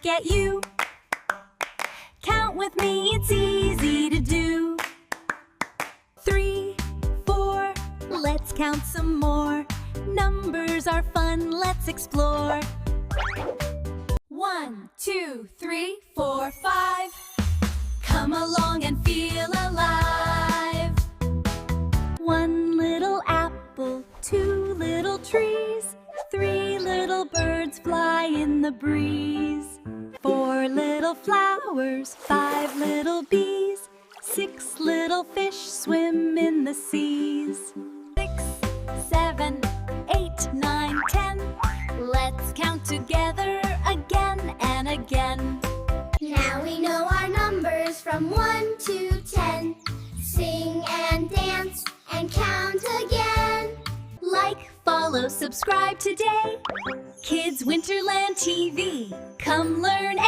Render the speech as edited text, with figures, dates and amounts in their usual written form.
at you. Count with me, it's easy to do. 3, 4, let's count some more. Numbers are fun, let's explore. 1, 2, 3, 4, 5. Come along and feel alive. 1 little apple, 2 little trees, 3 little birds fly in the breeze. 4 little flowers, 5 little bees, 6 little fish swim in the seas. 6, 7, 8, 9, 10. Let's count together again and again. Now we know our numbers from 1 to 10. Sing and dance and count again. Like, follow, subscribe today. Kids Winterland TV. Come learn